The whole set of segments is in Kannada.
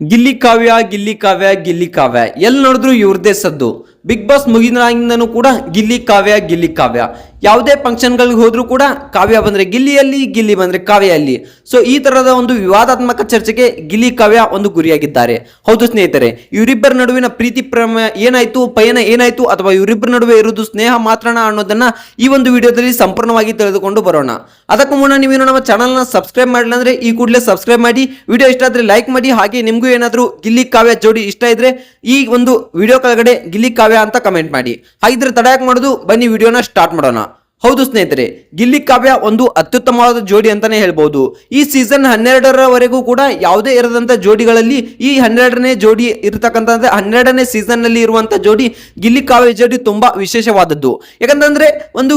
ಗಿಲ್ಲಿ ಕಾವ್ಯ ಗಿಲ್ಲಿ ಕಾವ್ಯ ಗಿಲ್ಲಿ ಕಾವ್ಯ ಎಲ್ಲಿ ನೋಡಿದ್ರು ಇವ್ರದೇ ಸದ್ದು. ಬಿಗ್ ಬಾಸ್ ಮುಗಿದಾಗಿಂದನೂ ಕೂಡ ಗಿಲ್ಲಿ ಕಾವ್ಯ ಯಾವುದೇ ಫಂಕ್ಷನ್ಗಳಿಗೆ ಹೋದ್ರೂ ಕೂಡ ಕಾವ್ಯ ಬಂದ್ರೆ ಗಿಲ್ಲಿಯಲ್ಲಿ, ಗಿಲ್ಲಿ ಬಂದ್ರೆ ಕಾವ್ಯಲ್ಲಿ. ಸೊ ಈ ತರಹದ ಒಂದು ವಿವಾದಾತ್ಮಕ ಚರ್ಚೆಗೆ ಗಿಲ್ಲಿ ಕಾವ್ಯ ಒಂದು ಗುರಿಯಾಗಿದ್ದಾರೆ. ಹೌದು ಸ್ನೇಹಿತರೆ, ಇವರಿಬ್ಬರ ನಡುವಿನ ಪ್ರೀತಿ ಪ್ರೇಮ ಏನಾಯ್ತು, ಪಯಣ ಏನಾಯ್ತು, ಅಥವಾ ಇವರಿಬ್ಬರ ನಡುವೆ ಇರುವುದು ಸ್ನೇಹ ಮಾತ್ರಣ ಅನ್ನೋದನ್ನ ಈ ಒಂದು ವಿಡಿಯೋದಲ್ಲಿ ಸಂಪೂರ್ಣವಾಗಿ ತಿಳಿದುಕೊಂಡು ಬರೋಣ. ಅದಕ್ಕೂ ಮುನ್ನ ನೀವೇನು ನಮ್ಮ ಚಾನಲ್ನ ಸಬ್ಸ್ಕ್ರೈಬ್ ಮಾಡಿಲ್ಲ ಅಂದ್ರೆ ಈ ಕೂಡಲೇ ಸಬ್ಸ್ಕ್ರೈಬ್ ಮಾಡಿ, ವಿಡಿಯೋ ಇಷ್ಟ ಆದ್ರೆ ಲೈಕ್ ಮಾಡಿ. ಹಾಗೆ ನಿಮಗೂ ಏನಾದರೂ ಗಿಲ್ಲಿ ಕಾವ್ಯ ಜೋಡಿ ಇಷ್ಟ ಇದ್ರೆ ಈ ಒಂದು ವಿಡಿಯೋ ಕೆಳಗಡೆ ಗಿಲ್ಲಿ ಕಾವ್ಯ ಅಂತ ಕಮೆಂಟ್ ಮಾಡಿ. ಹಾಗಿದ್ರೆ ತಡ ಯಾಕೆ ಮಾಡೋದು, ಬನ್ನಿ ವಿಡಿಯೋನ ಸ್ಟಾರ್ಟ್ ಮಾಡೋಣ. ಹೌದು ಸ್ನೇಹಿತರೆ, ಗಿಲ್ಲಿ ಕಾವ್ಯ ಒಂದು ಅತ್ಯುತ್ತಮವಾದ ಜೋಡಿ ಅಂತಾನೆ ಹೇಳ್ಬಹುದು. ಈ ಸೀಸನ್ 12ರವರೆಗೂ ಕೂಡ ಯಾವುದೇ ಇರದಂತ ಜೋಡಿಗಳಲ್ಲಿ ಈ 12ನೇ ಜೋಡಿ ಇರತಕ್ಕಂತ 12ನೇ ಸೀಸನ್ ನಲ್ಲಿ ಇರುವಂತ ಜೋಡಿ ಗಿಲ್ಲಿ ಕಾವ್ಯ ಜೋಡಿ ತುಂಬಾ ವಿಶೇಷವಾದದ್ದು. ಯಾಕಂತಂದ್ರೆ ಒಂದು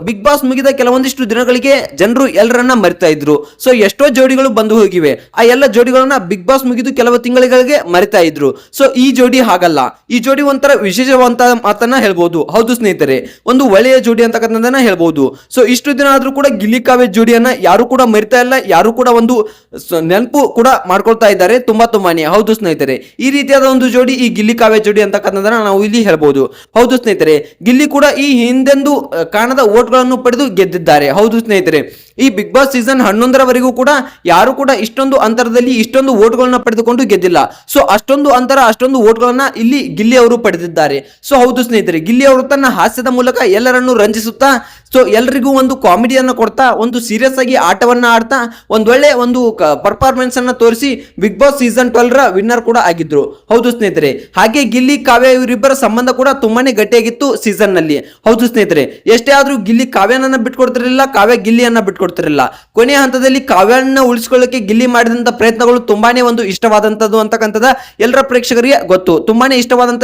ಬಿಗ್ ಬಾಸ್ ಮುಗಿದ ಕೆಲವೊಂದಿಷ್ಟು ದಿನಗಳಿಗೆ ಜನರು ಎಲ್ಲರನ್ನ ಮರಿತಾ ಇದ್ರು. ಸೊ ಎಷ್ಟೋ ಜೋಡಿಗಳು ಬಂದು ಹೋಗಿವೆ. ಆ ಎಲ್ಲ ಜೋಡಿಗಳನ್ನ ಬಿಗ್ ಬಾಸ್ ಮುಗಿದು ಕೆಲವು ತಿಂಗಳಿಗೆ ಮರಿತಾ ಇದ್ರು. ಸೊ ಈ ಜೋಡಿ ಹಾಗಲ್ಲ, ಈ ಜೋಡಿ ಒಂಥರ ವಿಶೇಷವಂತ ಮಾತನ್ನ ಹೇಳ್ಬಹುದು. ಹೌದು ಸ್ನೇಹಿತರೆ, ಒಂದು ಒಳ್ಳೆಯ ಜೋಡಿ ಅಂತಕ್ಕಂಥದ್ದನ್ನ ಹೇಳ್ಬಹುದು. ಸೊ ಇಷ್ಟು ದಿನ ಆದ್ರೂ ಕೂಡ ಗಿಲ್ಲಿ ಕಾವ್ಯ ಜೋಡಿಯನ್ನ ಯಾರು ಕೂಡ ಮರಿತಾ ಇಲ್ಲ, ಯಾರು ಕೂಡ ಒಂದು ನೆನಪು ಕೂಡ ಮಾಡ್ಕೊಳ್ತಾ ಇದ್ದಾರೆ ತುಂಬಾನೇ. ಹೌದು ಸ್ನೇಹಿತರೆ, ಈ ರೀತಿಯಾದ ಒಂದು ಜೋಡಿ ಈ ಗಿಲ್ಲಿ ಕಾವ್ಯ ಜೋಡಿ ಅಂತಕ್ಕಂಥದ್ದನ್ನ ನಾವು ಇಲ್ಲಿ ಹೇಳ್ಬಹುದು. ಹೌದು ಸ್ನೇಹಿತರೆ, ಗಿಲ್ಲಿ ಕೂಡ ಈ ಹಿಂದೆಂದು ಕಾಣದ ಓಟ್ಗಳನ್ನು ಪಡೆದು ಗೆದ್ದಿದ್ದಾರೆ. ಹೌದು ಸ್ನೇಹಿತರೆ, ಈ ಬಿಗ್ ಬಾಸ್ ಸೀಸನ್ 11ರವರೆಗೂ ಕೂಡ ಯಾರು ಕೂಡ ಇಷ್ಟೊಂದು ಅಂತರದಲ್ಲಿ ಇಷ್ಟೊಂದು ಓಟ್ಗಳನ್ನ ಪಡೆದುಕೊಂಡು ಗೆದ್ದಿಲ್ಲ. ಸೊ ಅಷ್ಟೊಂದು ಅಂತರ, ಅಷ್ಟೊಂದು ಓಟ್ಗಳನ್ನ ಇಲ್ಲಿ ಗಿಲ್ಲಿ ಅವರು ಪಡೆದಿದ್ದಾರೆ. ಸೊ ಹೌದು ಸ್ನೇಹಿತರೆ, ಗಿಲ್ಲಿ ಅವರು ತನ್ನ ಹಾಸ್ಯದ ಮೂಲಕ ಎಲ್ಲರನ್ನು ರಂಜಿಸುತ್ತಾ, ಸೊ ಎಲ್ಲರಿಗೂ ಒಂದು ಕಾಮಿಡಿಯನ್ನು ಕೊಡ್ತಾ, ಒಂದು ಸೀರಿಯಸ್ ಆಗಿ ಆಟವನ್ನ ಆಡ್ತಾ ಒಂದೊಳ್ಳೆ ಒಂದು ಪರ್ಫಾರ್ಮೆನ್ಸ್ ಅನ್ನ ತೋರಿಸಿ ಬಿಗ್ ಬಾಸ್ ಸೀಸನ್ 12ರ ವಿನ್ನರ್ ಕೂಡ ಆಗಿದ್ರು. ಹೌದು ಸ್ನೇಹಿತರೆ, ಹಾಗೆ ಗಿಲ್ಲಿ ಕಾವ್ಯ ಇವರಿಬ್ಬರ ಸಂಬಂಧ ಕೂಡ ತುಂಬಾನೇ ಗಟ್ಟಿಯಾಗಿತ್ತು ಸೀಸನ್ ನಲ್ಲಿ. ಹೌದು ಸ್ನೇಹಿತರೆ, ಎಷ್ಟೇ ಆದ್ರೂ ಗಿಲ್ಲಿ ಕಾವ್ಯನನ್ನ ಬಿಟ್ಕೊಡ್ತಿರಲಿಲ್ಲ, ಕಾವ್ಯ ಗಿಲ್ಲಿಯನ್ನ ಬಿಟ್ಕೊಡ್ತಿರಲಿಲ್ಲ. ಕೊನೆಯ ಹಂತದಲ್ಲಿ ಕಾವ್ಯನ ಉಳಿಸ್ಕೊಳ್ಳಕ್ಕೆ ಗಿಲ್ಲಿ ಮಾಡಿದಂತ ಪ್ರಯತ್ನಗಳು ತುಂಬಾನೇ ಒಂದು ಇಷ್ಟವಾದಂತದ್ದು ಅಂತಕ್ಕಂಥದ್ದು ಎಲ್ಲರ ಪ್ರೇಕ್ಷಕರಿಗೆ ಗೊತ್ತು. ತುಂಬಾನೇ ಇಷ್ಟವಾದಂತ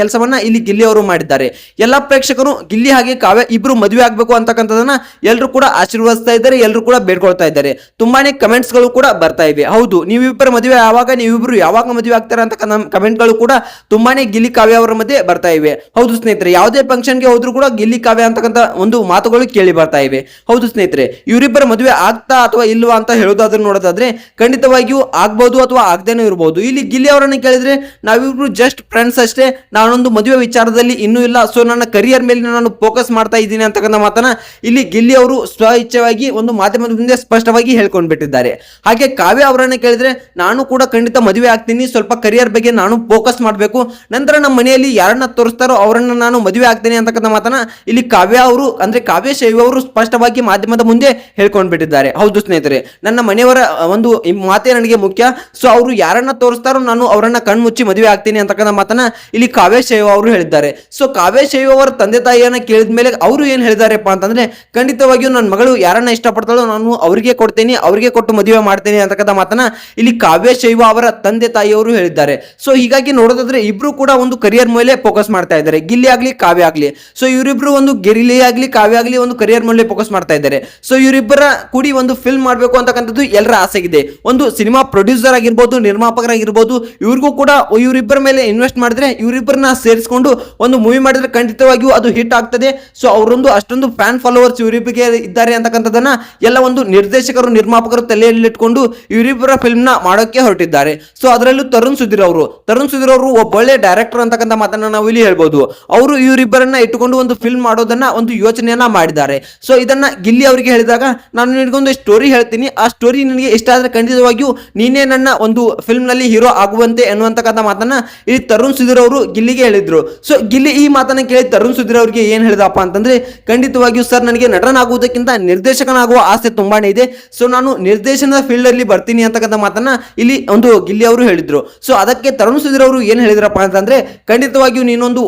ಕೆಲಸವನ್ನ ಇಲ್ಲಿ ಗಿಲ್ಲಿ ಅವರು ಮಾಡಿದ್ದಾರೆ. ಎಲ್ಲಾ ಪ್ರೇಕ್ಷಕರು ಗಿಲ್ಲಿ ಹಾಗೆ ಕಾವ್ಯ ಇಬ್ರು ಮದುವೆ ಆಗ್ಬೇಕು ಅಂತಕ್ಕಂಥದನ್ನ ಎಲ್ಲರೂ ಕೂಡ ಆಶೀರ್ವದಿಸ್ತಾ ಇದ್ದಾರೆ, ಎಲ್ಲರೂ ಕೂಡ ಬೇಡ್ಕೊಳ್ತಾ ಇದ್ದಾರೆ. ತುಂಬಾನೇ ಕಮೆಂಟ್ಸ್ ಗಳು ಕೂಡ ಬರ್ತಾ ಇವೆ. ಹೌದು, ನೀವಿಬ್ಬರ ಮದುವೆ ಯಾವಾಗ, ನೀವಿಬ್ರು ಯಾವಾಗ ಮದುವೆ ಆಗ್ತಾರೆ ಅಂತ ಕಮೆಂಟ್ ಗಳು ಕೂಡ ತುಂಬಾನೇ ಗಿಲ್ಲಿ ಕಾವ್ಯ ಅವರ ಮಧ್ಯೆ ಬರ್ತಾ ಇವೆ. ಹೌದು ಸ್ನೇಹಿತರೆ, ಯಾವುದೇ ಫಂಕ್ಷನ್ ಗೆ ಹೋದ್ರು ಕೂಡ ಗಿಲ್ಲಿ ಕಾವ್ಯ ಅಂತಕ್ಕಂಥ ಒಂದು ಮಾತುಗಳು ಕೇಳಿ ಬರ್ತಾ ಇವೆ. ಹೌದು ಸ್ನೇಹಿತರೆ, ಇವರಿಬ್ಬರ ಮದುವೆ ಆಗ್ತಾ ಅಥವಾ ಇಲ್ವಾ ಅಂತ ಹೇಳೋದಾದ್ರೆ ನೋಡೋದಾದ್ರೆ ಖಂಡಿತವಾಗಿಯೂ ಆಗ್ಬಹುದು ಅಥವಾ ಆಗದೇನೂ ಇರಬಹುದು. ಇಲ್ಲಿ ಗಿಲ್ಲಿ ಅವರನ್ನ ಕೇಳಿದ್ರೆ ನಾವಿಬ್ರು ಜಸ್ಟ್ ಫ್ರೆಂಡ್ಸ್ ಅಷ್ಟೇ, ನಾನೊಂದು ಮದುವೆ ವಿಚಾರದಲ್ಲಿ ಇನ್ನೂ ಇಲ್ಲ, ಸೊ ನನ್ನ ಕರಿಯರ್ ಮೇಲೆ ನಾನು ಫೋಕಸ್ ಮಾಡ್ತಾ ಇದ್ದೀನಿ ಅಂತಕ್ಕಂಥ ಮಾತನ್ನ ಇಲ್ಲಿ ಗಿಲ್ಲಿ ಅವರು ಸ್ವ ಇಚ್ಛೆಯಾಗಿ ಒಂದು ಮಾಧ್ಯಮದ ಮುಂದೆ ಸ್ಪಷ್ಟವಾಗಿ ಹೇಳ್ಕೊಂಡು ಬಿಟ್ಟಿದ್ದಾರೆ. ಹಾಗೆ ಕಾವ್ಯ ಅವರನ್ನ ಕೇಳಿದ್ರೆ ನಾನು ಕೂಡ ಖಂಡಿತ ಮದುವೆ ಆಗ್ತೀನಿ, ಸ್ವಲ್ಪ ಕರಿಯರ್ ಬಗ್ಗೆ ನಾನು ಫೋಕಸ್ ಮಾಡಬೇಕು, ನಂತರ ನಮ್ಮ ಮನೆಯಲ್ಲಿ ಯಾರನ್ನ ತೋರಿಸ್ತಾರೋ ಅವರನ್ನ ನಾನು ಮದುವೆ ಆಗ್ತೀನಿ ಅಂತಕ್ಕಂಥ ಮಾತನ್ನ ಇಲ್ಲಿ ಕಾವ್ಯ ಅವರು ಅಂದ್ರೆ ಕಾವ್ಯ ಶೈವ ಅವರು ಸ್ಪಷ್ಟವಾಗಿ ಮಾಧ್ಯಮದ ಮುಂದೆ ಹೇಳ್ಕೊಂಡು ಬಿಟ್ಟಿದ್ದಾರೆ. ಹೌದು ಸ್ನೇಹಿತರೆ, ನನ್ನ ಮನೆಯವರ ಒಂದು ಮಾತೇ ನನಗೆ ಮುಖ್ಯ, ಸೊ ಅವರು ಯಾರನ್ನ ತೋರಿಸ್ತಾರೋ ನಾನು ಅವರನ್ನ ಕಣ್ಮುಚ್ಚಿ ಮದುವೆ ಆಗ್ತೀನಿ ಅಂತಕ್ಕಂಥ ಮಾತನ್ನ ಇಲ್ಲಿ ಕಾವ್ಯ ಶೈವ ಅವರು ಹೇಳಿದ್ದಾರೆ. ಸೊ ಕಾವ್ಯ ಶೈವ ಅವರ ತಂದೆ ತಾಯಿಯನ್ನ ಕೇಳಿದ ಮೇಲೆ ಅವರು ಏನ್ ಹೇಳಿದಾರೆಪ್ಪ ಅಂತಂದ್ರೆ ಖಂಡಿತವಾಗಿಯೂ ನನ್ನ ಮಗಳು ಯಾರನ್ನ ಇಷ್ಟಪಡ್ತಾಳೋ ನಾನು ಅವರಿಗೆ ಕೊಡ್ತೇನೆ, ಅವರಿಗೆ ಕೊಟ್ಟು ಮದುವೆ ಮಾಡ್ತೇನೆ ಅಂತಕ್ಕಂಥ ಮಾತನ್ನ ಇಲ್ಲಿ ಕಾವ್ಯ ಶೈವ ಅವರ ತಂದೆ ತಾಯಿಯವರು ಹೇಳಿದ್ದಾರೆ. ಸೊ ಹೀಗಾಗಿ ನೋಡೋದಾದ್ರೆ ಇಬ್ರು ಕೂಡ ಒಂದು ಕರಿಯರ್ ಮೇಲೆ ಫೋಕಸ್ ಮಾಡ್ತಾ ಇದ್ದಾರೆ, ಗಿಲ್ಲಿ ಆಗ್ಲಿ ಕಾವ್ಯ ಆಗ್ಲಿ. ಸೊ ಇವರಿಬ್ರು ಒಂದು ಗಿಲ್ಲಿ ಆಗ್ಲಿ ಕಾವ್ಯ ಆಗ್ಲಿ ಒಂದು ಕರಿಯರ್ ಮೇಲೆ ಫೋಕಸ್ ಮಾಡ್ತಾ ಇದ್ದಾರೆ. ಸೊ ಇವರಿಬ್ಬರ ಕೂಡಿ ಒಂದು ಫಿಲ್ಮ್ ಮಾಡಬೇಕು ಅಂತಕ್ಕಂಥದ್ದು ಎಲ್ಲರ ಆಸೆಗಿದೆ. ಒಂದು ಸಿನಿಮಾ ಪ್ರೊಡ್ಯೂಸರ್ ಆಗಿರ್ಬೋದು, ನಿರ್ಮಾಪಕರಾಗಿರ್ಬೋದು, ಇವ್ರಿಗೂ ಕೂಡ ಇವರಿಬ್ಬರ ಮೇಲೆ ಇನ್ವೆಸ್ಟ್ ಮಾಡಿದ್ರೆ, ಇವರಿಬ್ಬರನ್ನ ಸೇರಿಸಿಕೊಂಡು ಒಂದು ಮೂವಿ ಮಾಡಿದ್ರೆ ಖಂಡಿತವಾಗಿಯೂ ಅದು ಹಿಟ್ ಆಗ್ತದೆ. ಸೊ ಅವರೊಂದು ಅಷ್ಟೊಂದು ಫ್ಯಾನ್ ಫಾಲೋವರ್ಸ್ ಇವರಿಬ್ಬರಿಗೆ ಇದ್ದಾರೆ ಅಂತಕ್ಕಂಥದ್ದನ್ನ ಎಲ್ಲ ಒಂದು ನಿರ್ದೇಶಕರು, ನಿರ್ಮಾಪಕರು ತಲೆಯಲ್ಲಿಟ್ಕೊಂಡು ಇವರಿಬ್ಬರ ಫಿಲ್ಮ್ ನ ಮಾಡೋಕೆ ಹೊರಟಿದ್ದಾರೆ. ಸೊ ಅದರಲ್ಲೂ ತರುಣ್ ಸುಧೀರ್ ಅವರು ಒಬ್ಬ ಒಳ್ಳೆ ಡೈರೆಕ್ಟರ್ ಅಂತಕ್ಕಂಥ ಮಾತನ್ನ ನಾವು ಇಲ್ಲಿ ಹೇಳ್ಬೋದು. ಅವರು ಇವರಿಬ್ಬರನ್ನ ಇಟ್ಟುಕೊಂಡು ಒಂದು ಫಿಲ್ಮ್ ಮಾಡೋದನ್ನ ಒಂದು ಯೋಚನೆಯನ್ನ ಮಾಡಿದ್ದಾರೆ. ಸೊ ಇದನ್ನ ಗಿಲ್ಲಿ ಅವರಿಗೆ ಹೇಳಿದಾಗ ನಾನು ನಿನಗೊಂದು ಸ್ಟೋರಿ ಹೇಳ್ತೀನಿ, ಆ ಸ್ಟೋರಿ ನಿನಗೆ ಇಷ್ಟ ಆದ್ರೆ ಖಂಡಿತವಾಗಿಯೂ ನೀನೇ ನನ್ನ ಒಂದು ಫಿಲ್ಮ್ ನಲ್ಲಿ ಹೀರೋ ಆಗುವಂತೆ ಎನ್ನುವಂತಕ್ಕಂಥ ಮಾತನ್ನ ಇಲ್ಲಿ ತರುಣ್ ಸುಧೀರ್ ಅವರು ಗಿಲ್ಲಿಗೆ ಹೇಳಿದ್ರು. ಸೊ ಗಿಲ್ಲಿ ಈ ಮಾತನ್ನ ಕೇಳಿ ತರುಣ್ ಸುಧೀರ್ ಅವರಿಗೆ ಏನ್ ಹೇಳಿದಪ್ಪ ಅಂತಂದ್ರೆ ಖಂಡಿತವಾಗಿಯೂ ಸರ್ ನನಗೆ ನಟನಾಗುವುದಕ್ಕಿಂತ ನಿರ್ದೇಶಕನಾಗುವ ಆಸೆ ತುಂಬಾನೇ ಇದೆ, ಸೊ ನಾನು ನಿರ್ದೇಶನದ ಫೀಲ್ಡ್ ಅಲ್ಲಿ ಬರ್ತೀನಿ ಅಂತಕ್ಕಂಥ ಮಾತನ್ನ ಇಲ್ಲಿ ಒಂದು ಗಿಲ್ಲಿ ಅವರು ಹೇಳಿದ್ರು. ಸೊ ಅದಕ್ಕೆ ತರುಣ್ ಸುಧೀರ್ ಅವರು ಏನ್ ಹೇಳಿದ್ರಪ್ಪ ಅಂತಂದ್ರೆ ಖಂಡಿತವಾಗಿಯೂ ನೀನೊಂದು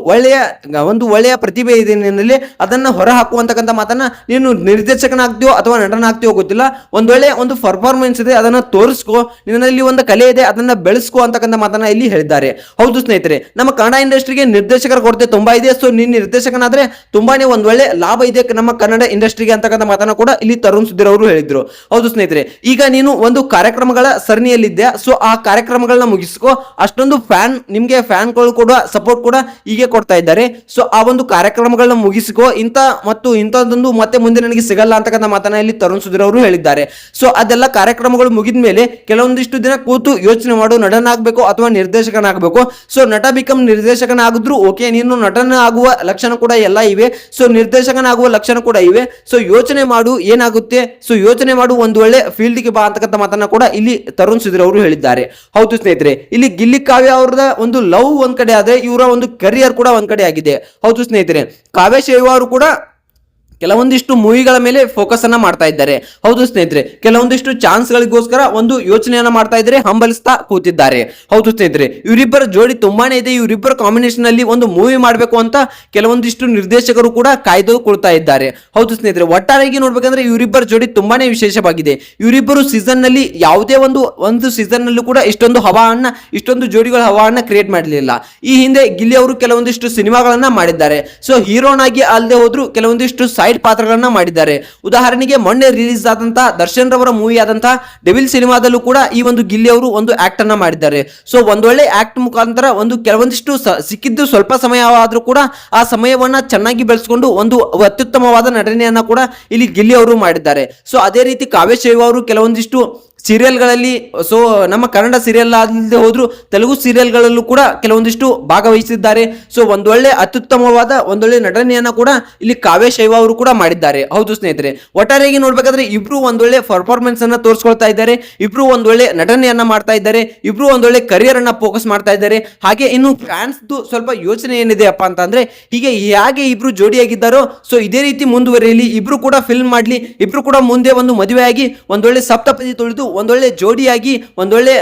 ಒಳ್ಳೆಯ ಪ್ರತಿಭೆ ಇದೆ ನಿನ್ನಲ್ಲಿ, ಅದನ್ನ ಹೊರ ಹಾಕುವಂತಕ್ಕಂಥ ಮಾತನ್ನ ನೀನು ನಿರ್ದೇಶಕನಾಗ್ತೀಯೋ ಅಥವಾ ನಟನಾಗ್ತೀಯೋ ಗೊತ್ತಿಲ್ಲ, ಒಂದೊಳ್ಳೆ ಒಂದು ಪರ್ಫಾರ್ಮೆನ್ಸ್ ಇದೆ ಅದನ್ನ ತೋರಿಸ್ಕೋ, ನಿನ್ನಲ್ಲಿ ಒಂದು ಕಲೆ ಇದೆ ಅದನ್ನ ಬೆಳೆಸ್ಕೋ ಅಂತಕ್ಕಂಥ ಮಾತನ್ನ ಇಲ್ಲಿ ಹೇಳಿದ್ದಾರೆ. ಹೌದು ಸ್ನೇಹಿತರೆ, ನಮ್ಮ ಕನ್ನಡ ಇಂಡಸ್ಟ್ರಿಗೆ ನಿರ್ದೇಶಕರ ಕೊರತೆ ತುಂಬಾ ಇದೆ. ಸೊ ನೀನು ನಿರ್ದೇಶಕನಾದ್ರೆ ತುಂಬಾನೇ ಒಂದೊಳ್ಳೆ ಒಳ್ಳೆ ಲಾಭ ಇದೆ ನಮ್ಮ ಕನ್ನಡ ಇಂಡಸ್ಟ್ರಿಗೆ ಅಂತಕ್ಕಂಥ ಮಾತನ್ನ ಕೂಡ ಇಲ್ಲಿ ತರುಣ್ ಸುಧೀರ್ ಅವರು ಹೇಳಿದ್ರು. ಹೌದು ಸ್ನೇಹಿತರೆ, ಈಗ ನೀನು ಒಂದು ಕಾರ್ಯಕ್ರಮಗಳ ಸರಣಿಯಲ್ಲಿದ್ದೆ, ಸೊ ಆ ಕಾರ್ಯಕ್ರಮಗಳನ್ನ ಮುಗಿಸ್ಕೋ. ಅಷ್ಟೊಂದು ನಿಮ್ಗೆ ಫ್ಯಾನ್ಗಳು ಕೂಡ ಸಪೋರ್ಟ್ ಕೂಡ ಹೀಗೆ ಕೊಡ್ತಾ ಇದ್ದಾರೆ. ಸೊ ಆ ಒಂದು ಕಾರ್ಯಕ್ರಮಗಳನ್ನ ಮುಗಿಸ್ಕೋ, ಇಂಥದ್ದೊಂದು ಮತ್ತೆ ಮುಂದೆ ನನಗೆ ಸಿಗಲ್ಲ ಅಂತಕ್ಕಂಥ ಮಾತನ್ನ ಇಲ್ಲಿ ತರುಣ್ ಸುಧೀರ್ ಅವರು ಹೇಳಿದ್ದಾರೆ. ಸೊ ಅದೆಲ್ಲ ಕಾರ್ಯಕ್ರಮಗಳು ಮುಗಿದ ಮೇಲೆ ಕೆಲವೊಂದಿಷ್ಟು ದಿನ ಕೂತು ಯೋಚನೆ ಮಾಡು, ನಟನಾಗಬೇಕು ಅಥವಾ ನಿರ್ದೇಶಕನಾಗಬೇಕು. ಸೊ ನಟ ಬಿಕಮ್ ನಿರ್ದೇಶಕನಾಗಿದ್ರು ಓಕೆ, ನೀನು ನಟನ ಆಗುವ ಲಕ್ಷಣ ಕೂಡ ಎಲ್ಲ ಇವೆ, ಸೊ ನಿರ್ದೇಶಕನಾಗುವ ಲಕ್ಷಣ ಕೂಡ ಇವೆ. ಸೊ ಯೋಚನೆ ಮಾಡು ಏನಾಗುತ್ತೆ, ಸೊ ಯೋಚನೆ ಮಾಡು, ಒಂದು ಒಳ್ಳೆ ಫೀಲ್ಡ್ಗೆ ಬಾ ಅಂತಕ್ಕಂಥ ಮಾತನ್ನ ಕೂಡ ಇಲ್ಲಿ ತರುಣ್ ಸುಧೀರ್ ಅವರು ಹೇಳಿದ್ದಾರೆ. ಹೌದು ಸ್ನೇಹಿತರೆ, ಇಲ್ಲಿ ಗಿಲ್ಲಿ ಕಾವ್ಯ ಅವರದ ಒಂದು ಲವ್ ಒಂದ್ ಕಡೆ ಆದ್ರೆ ಇವರ ಒಂದು ಕರಿಯರ್ ಕೂಡ ಒಂದ್ ಕಡೆ ಆಗಿದೆ. ಹೌದು ಸ್ನೇಹಿತರೆ, ಕಾವ್ಯ ಶೈವ ಅವರು ಕೂಡ ಕೆಲವೊಂದಿಷ್ಟು ಮೂವಿಗಳ ಮೇಲೆ ಫೋಕಸ್ ಅನ್ನ ಮಾಡ್ತಾ ಇದ್ದಾರೆ. ಹೌದು ಸ್ನೇಹಿತರೆ, ಕೆಲವೊಂದಿಷ್ಟು ಚಾನ್ಸ್ ಗಳಿಗೋಸ್ಕರ ಒಂದು ಯೋಚನೆಯನ್ನ ಮಾಡ್ತಾ ಇದ್ದಾರೆ, ಹಂಬಲಿಸ್ತಾ ಕೂತಿದ್ದಾರೆ. ಹೌದು ಸ್ನೇಹಿತರೆ, ಇವರಿಬ್ಬರ ಜೋಡಿ ತುಂಬಾನೇ ಇದೆ. ಇವರಿಬ್ಬರ ಕಾಂಬಿನೇಷನ್ ಅಲ್ಲಿ ಒಂದು ಮೂವಿ ಮಾಡಬೇಕು ಅಂತ ಕೆಲವೊಂದಿಷ್ಟು ನಿರ್ದೇಶಕರು ಕೂಡ ಕಾಯ್ದುಕೊಳ್ತಾ ಇದ್ದಾರೆ. ಹೌದು ಸ್ನೇಹಿತರೆ, ಒಟ್ಟಾರೆಯಾಗಿ ನೋಡ್ಬೇಕಂದ್ರೆ ಇವರಿಬ್ಬರ ಜೋಡಿ ತುಂಬಾನೇ ವಿಶೇಷವಾಗಿದೆ. ಇವರಿಬ್ಬರು ಸೀಸನ್ ನಲ್ಲಿ ಯಾವುದೇ ಒಂದು ಸೀಸನ್ ನಲ್ಲೂ ಕೂಡ ಇಷ್ಟೊಂದು ಜೋಡಿಗಳ ಹವಾವನ್ನ ಕ್ರಿಯೇಟ್ ಮಾಡಲಿಲ್ಲ. ಈ ಹಿಂದೆ ಗಿಲ್ಲಿ ಅವರು ಕೆಲವೊಂದಿಷ್ಟು ಸಿನಿಮಾಗಳನ್ನ ಮಾಡಿದ್ದಾರೆ. ಸೊ ಹೀರೋನಾಗಿ ಅಲ್ಲದೆ ಹೋದ್ರು ಕೆಲವೊಂದಿಷ್ಟು ಸೈಡ್ ಪಾತ್ರಗಳನ್ನ ಮಾಡಿದ್ದಾರೆ. ಉದಾಹರಣೆಗೆ ಮೊನ್ನೆ ರಿಲೀಸ್ ಆದಂತಹ ದರ್ಶನ್ ರವರ ಮೂವಿ ಆದಂತಹ ಡೆವಿಲ್ ಸಿನಿಮಾದಲ್ಲೂ ಕೂಡ ಈ ಒಂದು ಗಿಲ್ಲಿ ಅವರು ಒಂದು ಆಕ್ಟ್ ಅನ್ನ ಮಾಡಿದ್ದಾರೆ. ಸೊ ಒಂದೊಳ್ಳೆ ಆಕ್ಟ್ ಮುಖಾಂತರ ಕೆಲವೊಂದಿಷ್ಟು ಸಿಕ್ಕಿದ್ದು ಸ್ವಲ್ಪ ಸಮಯವಾದ್ರೂ ಕೂಡ ಆ ಸಮಯವನ್ನ ಚೆನ್ನಾಗಿ ಬೆಳೆಸ್ಕೊಂಡು ಒಂದು ಅತ್ಯುತ್ತಮವಾದ ನಟನೆಯನ್ನ ಕೂಡ ಇಲ್ಲಿ ಗಿಲ್ಲಿ ಅವರು ಮಾಡಿದ್ದಾರೆ. ಸೊ ಅದೇ ರೀತಿ ಕಾವ್ಯ ಶೈವ ಅವರು ಕೆಲವೊಂದಿಷ್ಟು ಸೀರಿಯಲ್ಗಳಲ್ಲಿ, ಸೊ ನಮ್ಮ ಕನ್ನಡ ಸೀರಿಯಲ್ ಅಲ್ಲದೆ ಹೋದ್ರು ತೆಲುಗು ಸೀರಿಯಲ್ಗಳಲ್ಲೂ ಕೂಡ ಕೆಲವೊಂದಿಷ್ಟು ಭಾಗವಹಿಸಿದ್ದಾರೆ. ಸೊ ಒಂದೊಳ್ಳೆ ಅತ್ಯುತ್ತಮವಾದ ಒಂದೊಳ್ಳೆ ನಟನೆಯನ್ನ ಕೂಡ ಇಲ್ಲಿ ಕಾವ್ಯ ಶೈವ ಅವರು ಕೂಡ ಮಾಡಿದ್ದಾರೆ. ಹೌದು ಸ್ನೇಹಿತರೆ, ಒಟ್ಟಾರೆಯಾಗಿ ನೋಡ್ಬೇಕಾದ್ರೆ ಇಬ್ರು ಒಂದೊಳ್ಳೆ ಪರ್ಫಾರ್ಮೆನ್ಸ್ ಅನ್ನ ತೋರಿಸ್ಕೊಳ್ತಾ ಇದ್ದಾರೆ, ಇಬ್ರು ಒಂದೊಳ್ಳೆ ನಟನೆಯನ್ನ ಮಾಡ್ತಾ ಇದ್ದಾರೆ, ಇಬ್ರು ಒಂದೊಳ್ಳೆ ಕರಿಯರ್ ಅನ್ನ ಫೋಕಸ್ ಮಾಡ್ತಾ ಇದ್ದಾರೆ. ಹಾಗೆ ಇನ್ನು ಫ್ಯಾನ್ಸ್ ಸ್ವಲ್ಪ ಯೋಚನೆ ಏನಿದೆ ಅಪ್ಪ ಅಂತಂದ್ರೆ, ಹೀಗೆ ಹೇಗೆ ಇಬ್ರು ಜೋಡಿಯಾಗಿದ್ದಾರೋ ಸೊ ಇದೇ ರೀತಿ ಮುಂದುವರಿಯಲಿ, ಇಬ್ರು ಕೂಡ ಫಿಲ್ಮ್ ಮಾಡ್ಲಿ, ಇಬ್ರು ಕೂಡ ಮುಂದೆ ಒಂದು ಮದುವೆಯಾಗಿ ಒಂದೊಳ್ಳೆ ಸಪ್ತಪದಿ ತುಳಿದು ಒಂದೊಳ್ಳೆ ಜೋಡಿಯಾಗಿ ಒಂದೊಳ್ಳೆ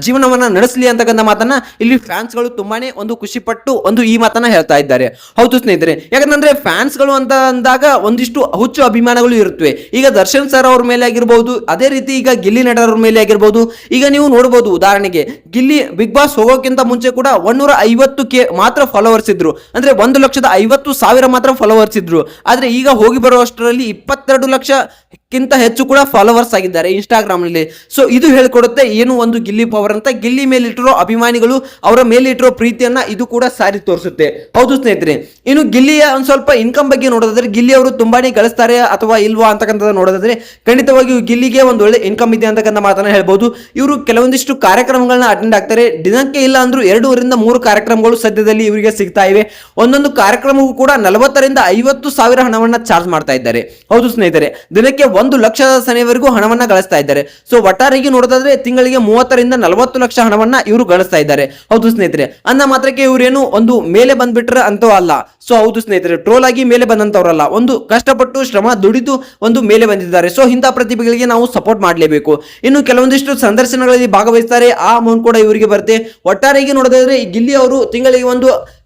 ಜೀವನವನ್ನ ನಡೆಸಲಿ ಅಂತಕ್ಕಂಥ ಮಾತನ್ನ ಇಲ್ಲಿ ಫ್ಯಾನ್ಸ್ ಗಳು ತುಂಬಾನೇ ಒಂದು ಖುಷಿ ಪಟ್ಟು ಈ ಮಾತನ್ನ ಹೇಳ್ತಾ ಇದ್ದಾರೆ. ಹೌದು ಸ್ನೇಹಿತರೆ, ಯಾಕಂದ್ರೆ ಫ್ಯಾನ್ಸ್ ಗಳು ಅಂತ ಅಂದಾಗ ಒಂದಿಷ್ಟು ಹುಚ್ಚು ಅಭಿಮಾನಗಳು ಇರುತ್ತವೆ. ಈಗ ದರ್ಶನ್ ಸರ್ ಅವ್ರ ಮೇಲೆ ಆಗಿರ್ಬಹುದು, ಅದೇ ರೀತಿ ಈಗ ಗಿಲ್ಲಿ ನಟರ ಮೇಲೆ ಆಗಿರ್ಬಹುದು. ಈಗ ನೀವು ನೋಡಬಹುದು, ಉದಾಹರಣೆಗೆ ಗಿಲ್ಲಿ ಬಿಗ್ ಬಾಸ್ ಹೋಗೋಕ್ಕಿಂತ ಮುಂಚೆ ಕೂಡ 150K ಮಾತ್ರ ಫಾಲೋವರ್ಸ್ ಇದ್ರು, ಅಂದ್ರೆ 1,50,000 ಮಾತ್ರ ಫಾಲೋವರ್ಸ್ ಇದ್ರು. ಆದ್ರೆ ಈಗ ಹೋಗಿ ಬರುವಷ್ಟರಲ್ಲಿ 22 ಲಕ್ಷಕ್ಕಿಂತ ಹೆಚ್ಚು ಕೂಡ ಫಾಲೋವರ್ಸ್ ಆಗಿದ್ದಾರೆ ಇನ್ಸ್ಟಾಗ್ರಾಮ್ ನಲ್ಲಿ. ಸೊ ಇದು ಹೇಳ್ಕೊಡುತ್ತೆ ಏನು ಒಂದು ಗಿಲ್ಲಿ ಪವರ್ ಅಂತ. ಗಿಲ್ಲಿ ಮೇಲಿಟ್ಟಿರೋ ಅಭಿಮಾನಿಗಳು, ಅವರ ಮೇಲಿಟ್ಟಿರೋ ಪ್ರೀತಿಯನ್ನ ಇದು ಕೂಡ ಸಾರಿ ತೋರಿಸುತ್ತೆ. ಹೌದು ಸ್ನೇಹಿತರೆ, ಇನ್ನು ಗಿಲ್ಲಿಯ ಒಂದು ಸ್ವಲ್ಪ ಇನ್ಕಮ್ ಬಗ್ಗೆ ನೋಡೋದಾದ್ರೆ, ಗಿಲ್ಲಿ ಅವರು ತುಂಬಾನೇ ಗಳಿಸ್ತಾರೆ ಅಥವಾ ಇಲ್ವಾ ಅಂತಕ್ಕಂಥದ್ದು ನೋಡೋದಾದ್ರೆ ಖಂಡಿತವಾಗಿಯೂ ಗಿಲ್ಲಿಗೆ ಒಂದು ಒಳ್ಳೆ ಇನ್ಕಮ್ ಇದೆ ಅಂತಕ್ಕಂಥ ಮಾತನ್ನ ಹೇಳ್ಬೋದು. ಇವರು ಕೆಲವೊಂದಿಷ್ಟು ಕಾರ್ಯಕ್ರಮಗಳನ್ನ ಅಟೆಂಡ್ ಆಗ್ತಾರೆ. ದಿನಕ್ಕೆ ಇಲ್ಲ ಅಂದ್ರೂ 2 ರಿಂದ 3 ಕಾರ್ಯಕ್ರಮಗಳು ಸದ್ಯದಲ್ಲಿ ಇವರಿಗೆ ಸಿಗ್ತಾ ಇವೆ. ಒಂದೊಂದು ಕಾರ್ಯಕ್ರಮಕ್ಕೂ ಕೂಡ 40,000 ರಿಂದ 50,000 ಹಣವನ್ನ ಚಾರ್ಜ್ ಮಾಡ್ತಾ ಇದ್ದಾರೆ. ಹೌದು ಸ್ನೇಹಿತರೆ, ದಿನಕ್ಕೆ 1 ಲಕ್ಷದ ಸನಿವರೆಗೂ ಹಣವನ್ನ ಗಳಿಸ್ತಾ ಇದ್ದಾರೆ. ಸೊ ಒಟ್ಟಾರೆಗೆ ನೋಡೋದಾದ್ರೆ ತಿಂಗಳಿಗೆ 30 ರಿಂದ 40 ಲಕ್ಷ ಹಣವನ್ನ ಇವರು ಗಳಿಸ್ತಾ ಇದ್ದಾರೆ. ಹೌದು ಸ್ನೇಹಿತರೆ, ಅಂದ ಮಾತ್ರಕ್ಕೆ ಇವರೇನು ಒಂದು ಮೇಲೆ ಬಂದ್ಬಿಟ್ರೆ ಅಂತೂ ಅಲ್ಲ. ಸೊ ಹೌದು ಸ್ನೇಹಿತರೆ, ಟ್ರೋಲ್ ಆಗಿ ಮೇಲೆ ಬಂದಂತವರಲ್ಲ, ಒಂದು ಕಷ್ಟಪಟ್ಟು ಶ್ರಮ ದುಡಿದು ಒಂದು ಮೇಲೆ ಬಂದಿದ್ದಾರೆ. ಸೊ ಇಂಥ ಪ್ರತಿಭೆಗಳಿಗೆ ನಾವು ಸಪೋರ್ಟ್ ಮಾಡಲೇಬೇಕು. ಇನ್ನು ಕೆಲವೊಂದಿಷ್ಟು ಸಂದರ್ಶನಗಳಲ್ಲಿ ಭಾಗವಹಿಸ್ತಾರೆ, ಆ ಅಮೌಂಟ್ ಕೂಡ ಇವರಿಗೆ ಬರುತ್ತೆ. ಒಟ್ಟಾರೆಗೆ ನೋಡೋದಾದ್ರೆ ಈ ಗಿಲ್ಲಿ ಅವರು ತಿಂಗಳಿಗೆ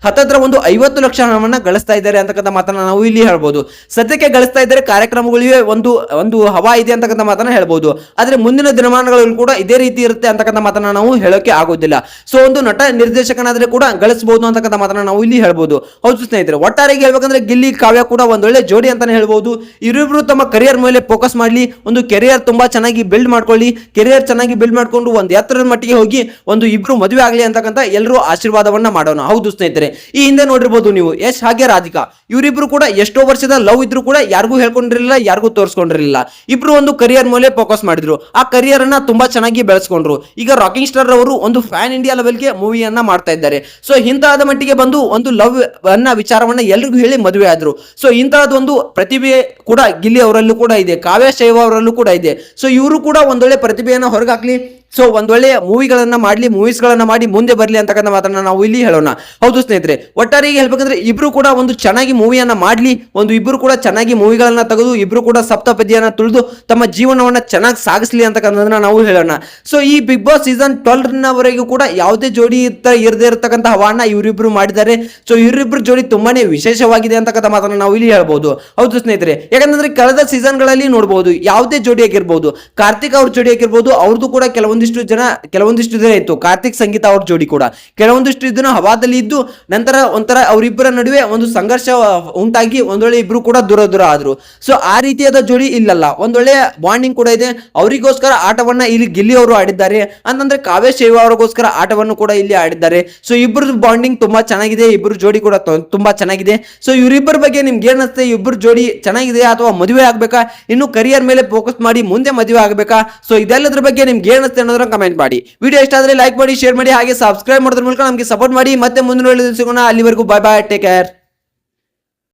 ಹತ್ತತ್ರ 50 ಲಕ್ಷ ಹಣವನ್ನ ಗಳಿಸ್ತಾ ಇದ್ದಾರೆ ಅಂತಕ್ಕಂಥ ಮಾತನ್ನ ನಾವು ಇಲ್ಲಿ ಹೇಳ್ಬೋದು. ಸದ್ಯಕ್ಕೆ ಗಳಿಸ್ತಾ ಇದ್ದಾರೆ, ಕಾರ್ಯಕ್ರಮಗಳಿಗೆ ಒಂದು ಹವಾ ಇದೆ ಅಂತಕ್ಕಂಥ ಮಾತನ್ನ ಹೇಳ್ಬೋದು. ಆದ್ರೆ ಮುಂದಿನ ದಿನಮಾನಗಳಲ್ಲಿ ಕೂಡ ಇದೇ ರೀತಿ ಇರುತ್ತೆ ಅಂತಕ್ಕಂಥ ಮಾತನ್ನ ನಾವು ಹೇಳೋಕೆ ಆಗೋದಿಲ್ಲ. ಸೊ ಒಂದು ನಟ ನಿರ್ದೇಶಕನಾದ್ರೆ ಕೂಡ ಗಳಿಸಬಹುದು ಅಂತಕ್ಕಂಥ ಮಾತನ್ನ ನಾವು ಇಲ್ಲಿ ಹೇಳ್ಬೋದು. ಹೌದು ಸ್ನೇಹಿತರೆ, ಒಟ್ಟಾರೆಗೆ ಹೇಳ್ಬೇಕಂದ್ರೆ ಗಿಲ್ಲಿ ಕಾವ್ಯ ಕೂಡ ಒಂದೊಳ್ಳೆ ಜೋಡಿ ಅಂತಾನೆ ಹೇಳ್ಬೋದು. ಇವರಿಬ್ರು ತಮ್ಮ ಕರಿಯರ್ ಮೇಲೆ ಫೋಕಸ್ ಮಾಡಲಿ, ಒಂದು ಕೆರಿಯರ್ ತುಂಬಾ ಚೆನ್ನಾಗಿ ಬಿಲ್ಡ್ ಮಾಡ್ಕೊಳ್ಳಿ, ಕೆರಿಯರ್ ಚೆನ್ನಾಗಿ ಬಿಲ್ಡ್ ಮಾಡ್ಕೊಂಡು ಒಂದು ಎತ್ತರದ ಮಟ್ಟಿಗೆ ಹೋಗಿ ಇಬ್ರು ಮದುವೆ ಆಗಲಿ ಅಂತಕ್ಕಂಥ ಎಲ್ಲರೂ ಆಶೀರ್ವಾದವನ್ನ ಮಾಡೋಣ. ಹೌದು ಸ್ನೇಹಿತರೆ, ಈ ಹಿಂದೆ ನೋಡಿರ್ಬೋದು ನೀವು ಯಶ್ ಹಾಗೆ ರಾಧಿಕಾ, ಇವರಿಬ್ರು ಕೂಡ ಎಷ್ಟೋ ವರ್ಷದ ಲವ್ ಇದ್ರು ಕೂಡ ಯಾರಿಗೂ ಹೇಳ್ಕೊಂಡಿರಲಿಲ್ಲ, ಯಾರಿಗೂ ತೋರಿಸ್ಕೊಂಡಿರಲಿಲ್ಲ. ಇಬ್ರು ಒಂದು ಕರಿಯರ್ ಮೇಲೆ ಫೋಕಸ್ ಮಾಡಿದ್ರು, ಆ ಕರಿಯರ್ ಅನ್ನ ತುಂಬಾ ಚೆನ್ನಾಗಿ ಬೆಳೆಸ್ಕೊಂಡ್ರು. ಈಗ ರಾಕಿಂಗ್ ಸ್ಟಾರ್ ಅವರು ಒಂದು ಫ್ಯಾನ್ ಇಂಡಿಯಾ ಲೆವೆಲ್ಗೆ ಮೂವಿಯನ್ನ ಮಾಡ್ತಾ ಇದ್ದಾರೆ. ಸೊ ಇಂತಹದ ಮಟ್ಟಿಗೆ ಬಂದು ಒಂದು ಲವ್ ಅನ್ನ ವಿಚಾರವನ್ನ ಎಲ್ರಿಗೂ ಹೇಳಿ ಮದುವೆ ಆದ್ರು. ಸೊ ಇಂತಹದೊಂದು ಪ್ರತಿಭೆ ಕೂಡ ಗಿಲ್ಲಿ ಅವರಲ್ಲೂ ಕೂಡ ಇದೆ, ಕಾವ್ಯ ಶೈವ ಅವರಲ್ಲೂ ಕೂಡ ಇದೆ. ಸೊ ಇವರು ಕೂಡ ಒಂದೊಳ್ಳೆ ಪ್ರತಿಭೆಯನ್ನ ಹೊರಗಾಕ್ಲಿ, ಸೊ ಒಂದೊಳ್ಳೆ ಮೂವಿಗಳನ್ನ ಮಾಡಲಿ, ಮೂವೀಸ್ಗಳನ್ನ ಮಾಡಿ ಮುಂದೆ ಬರಲಿ ಅಂತಕ್ಕಂಥ ಮಾತನ್ನ ನಾವು ಇಲ್ಲಿ ಹೇಳೋಣ. ಹೌದು ಸ್ನೇಹಿತರೆ, ಒಟ್ಟಾರೆಗೆ ಹೇಳ್ಬೇಕಂದ್ರೆ ಇಬ್ರು ಕೂಡ ಒಂದು ಚೆನ್ನಾಗಿ ಮೂವಿಯನ್ನ ಮಾಡಲಿ, ಇಬ್ರು ಕೂಡ ಚೆನ್ನಾಗಿ ಮೂವಿಗಳನ್ನ ತೆಗೆದು ಇಬ್ರು ಕೂಡ ಸಪ್ತಪದಿಯನ್ನ ತುಳಿದು ತಮ್ಮ ಜೀವನವನ್ನ ಚೆನ್ನಾಗಿ ಸಾಗಿಸ್ಲಿ ಅಂತಕ್ಕಂಥದನ್ನ ನಾವು ಹೇಳೋಣ. ಸೊ ಈ ಬಿಗ್ ಬಾಸ್ ಸೀಸನ್ 12 ಕೂಡ ಯಾವುದೇ ಜೋಡಿ ಇರದೇ ಇರತಕ್ಕಂಥ ಹವಾನ ಇವರಿಬ್ರು ಮಾಡಿದ್ದಾರೆ. ಸೊ ಇವರಿಬ್ರು ಜೋಡಿ ತುಂಬಾನೇ ವಿಶೇಷವಾಗಿದೆ ಅಂತಕ್ಕಂಥ ಮಾತನ್ನ ನಾವು ಇಲ್ಲಿ ಹೇಳ್ಬೋದು. ಹೌದು ಸ್ನೇಹಿತರೆ, ಯಾಕಂದ್ರೆ ಕಳೆದ ಸೀಸನ್ಗಳಲ್ಲಿ ನೋಡಬಹುದು ಯಾವುದೇ ಜೋಡಿ ಆಗಿರ್ಬೋದು, ಕಾರ್ತಿಕ್ ಅವ್ರ ಜೋಡಿ ಆಗಿರ್ಬೋದು, ಅವ್ರದ್ದು ಕೂಡ ಕೆಲವೊಂದು ಕೆಲವೊಂದಿಷ್ಟು ದಿನ ಇತ್ತು ಕಾರ್ತಿಕ್ ಸಂಗೀತ ಅವ್ರ ಜೋಡಿ ಕೂಡ ಕೆಲವೊಂದಿಷ್ಟು ದಿನ ಹವಾದಲ್ಲಿ ಇದ್ದು ನಂತರ ಒಂಥರ ಅವರಿಬ್ಬರ ನಡುವೆ ಒಂದು ಸಂಘರ್ಷ ಉಂಟಾಗಿ ಒಂದೊಳ್ಳೆ ಇಬ್ರು ಕೂಡ ದೂರ ಆದ್ರು. ಸೊ ಆ ರೀತಿಯಾದ ಜೋಡಿ ಇಲ್ಲಲ್ಲ, ಒಂದೊಳ್ಳೆ ಬಾಂಡಿಂಗ್ ಕೂಡ ಇದೆ. ಅವರಿಗೋಸ್ಕರ ಆಟವನ್ನ ಇಲ್ಲಿ ಗಿಲ್ಲಿ ಅವರು ಆಡಿದ್ದಾರೆ, ಅಂತಂದ್ರೆ ಕಾವ್ಯ ಶೈವ ಅವರಿಗೋಸ್ಕರ ಆಟವನ್ನು ಕೂಡ ಇಲ್ಲಿ ಆಡಿದ್ದಾರೆ. ಸೊ ಇಬ್ಬರದು ಬಾಂಡಿಂಗ್ ತುಂಬಾ ಚೆನ್ನಾಗಿದೆ, ಇಬ್ಬರು ಜೋಡಿ ಕೂಡ ತುಂಬಾ ಚೆನ್ನಾಗಿದೆ. ಸೊ ಇವರಿಬ್ಬರ ಬಗ್ಗೆ ನಿಮ್ಗೆ ಏನಿಸುತ್ತೆ? ಇಬ್ಬರು ಜೋಡಿ ಚೆನ್ನಾಗಿದೆ ಅಥವಾ ಮದುವೆ ಆಗ್ಬೇಕಾ, ಇನ್ನು ಕರಿಯರ್ ಮೇಲೆ ಫೋಕಸ್ ಮಾಡಿ ಮುಂದೆ ಮದುವೆ ಆಗ್ಬೇಕಾ? ಸೊ ಇದೆಲ್ಲದ್ರ ಬಗ್ಗೆ ನಿಮ್ಗೆ ಏನಿಸುತ್ತೆ ಅನ್ನೋದನ್ನ ಕಮೆಂಟ್ ಮಾಡಿ. ವಿಡಿಯೋ ಇಷ್ಟ ಆದ್ರೆ ಲೈಕ್ ಮಾಡಿ, ಶೇರ್ ಮಾಡಿ, ಹಾಗೆ ಸಬ್ಸ್ಕ್ರೈಬ್ ಮಾಡೋದ್ರ ಮೂಲಕ ನಮಗೆ ಸಪೋರ್ಟ್ ಮಾಡಿ. ಮತ್ತೆ ಮುಂದಿನ ವಿಡಿಯೋದಲ್ಲಿ ಸಿಗೋಣ. ಅಲ್ಲಿವರೆಗೂ ಬೈ ಬೈ, ಟೇಕ್ ಕೇರ್.